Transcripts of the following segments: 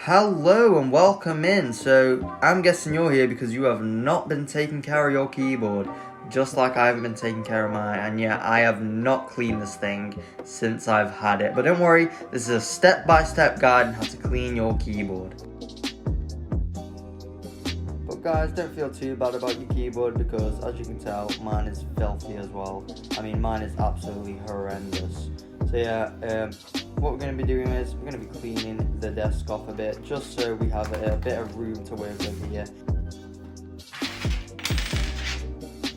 Hello and welcome in. So I'm guessing you're here because you have not been taking care of your keyboard, just like I haven't been taking care of mine, and yeah, I have not cleaned this thing since I've had it. But don't worry, this is a step-by-step guide on how to clean your keyboard. But guys, don't feel too bad about your keyboard because as you can tell, mine is filthy as well. I mean, mine is absolutely horrendous. So yeah, what we're going to be doing is we're going to be cleaning the desk off a bit, just so we have a bit of room to work with here.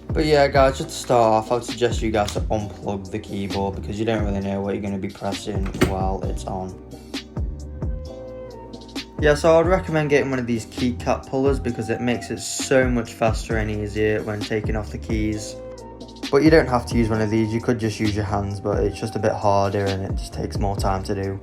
But yeah guys, just to start off, I would suggest you guys to unplug the keyboard because you don't really know what you're going to be pressing while it's on. Yeah, so I'd recommend getting one of these keycap pullers because it makes it so much faster and easier when taking off the keys. But you don't have to use one of these, you could just use your hands, but it's just a bit harder and it just takes more time to do.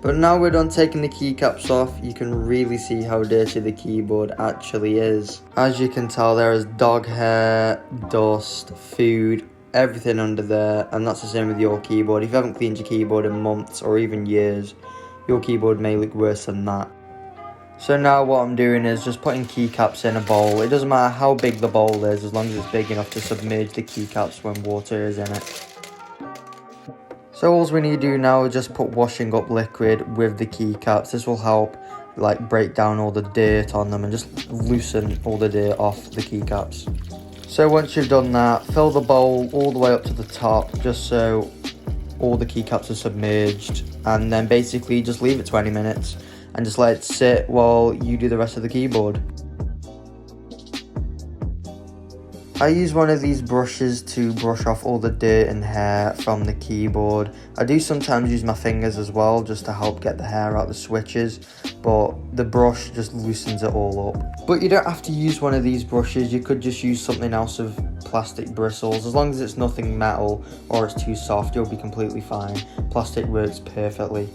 But now we're done taking the keycaps off, you can really see how dirty the keyboard actually is. As you can tell, there is dog hair, dust, food, everything under there, and that's the same with your keyboard. If you haven't cleaned your keyboard in months or even years, your keyboard may look worse than that. So now what I'm doing is just putting keycaps in a bowl. It doesn't matter how big the bowl is, as long as it's big enough to submerge the keycaps when water is in it. So all we need to do now is just put washing up liquid with the keycaps. This will help break down all the dirt on them and just loosen all the dirt off the keycaps. So once you've done that, fill the bowl all the way up to the top just so all the keycaps are submerged, and then basically just leave it 20 minutes and just let it sit while you do the rest of the keyboard. I use one of these brushes to brush off all the dirt and hair from the keyboard. I do sometimes use my fingers as well just to help get the hair out the switches, but the brush just loosens it all up. But you don't have to use one of these brushes, you could just use something else of plastic bristles. As long as it's nothing metal or it's too soft, you'll be completely fine. Plastic works perfectly.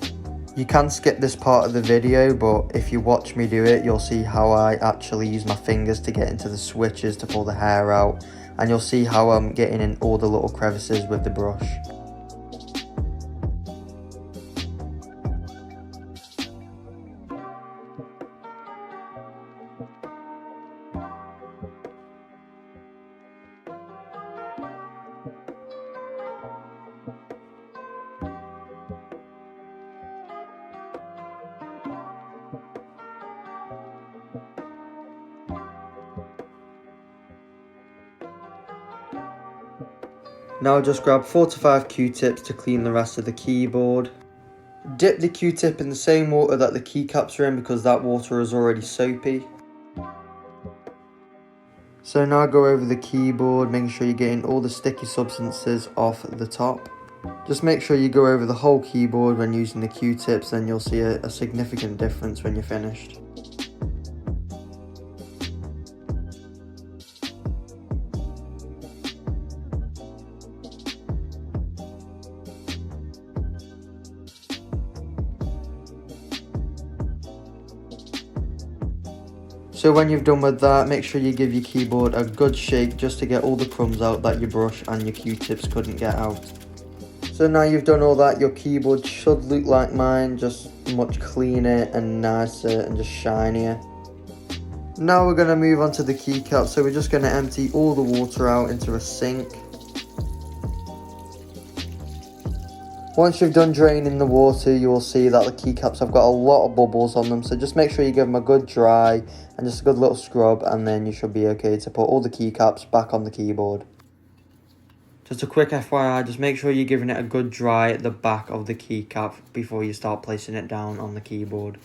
You can skip this part of the video, but if you watch me do it, you'll see how I actually use my fingers to get into the switches to pull the hair out, and you'll see how I'm getting in all the little crevices with the brush. Now just grab 4 to 5 Q-tips to clean the rest of the keyboard. Dip the Q-tip in the same water that the keycaps are in because that water is already soapy. So now go over the keyboard, making sure you're getting all the sticky substances off the top. Just make sure you go over the whole keyboard when using the Q-tips, and you'll see a significant difference when you're finished. So when you've done with that, make sure you give your keyboard a good shake just to get all the crumbs out that your brush and your Q-tips couldn't get out. So now you've done all that, your keyboard should look like mine, just much cleaner and nicer and just shinier. Now we're going to move on to the keycap, so we're just going to empty all the water out into a sink. Once you've done draining the water, you will see that the keycaps have got a lot of bubbles on them, so just make sure you give them a good dry and just a good little scrub, and then you should be okay to put all the keycaps back on the keyboard. Just a quick FYI, just make sure you're giving it a good dry at the back of the keycap before you start placing it down on the keyboard.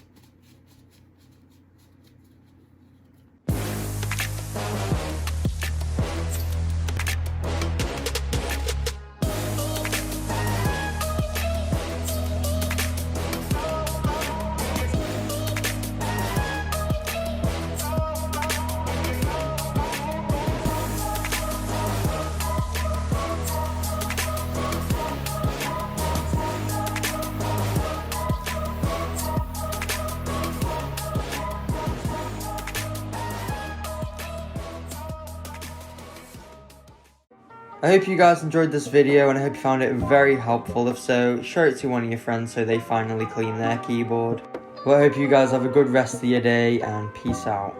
I hope you guys enjoyed this video and I hope you found it very helpful. If so, share it to one of your friends so they finally clean their keyboard. Well, I hope you guys have a good rest of your day and peace out.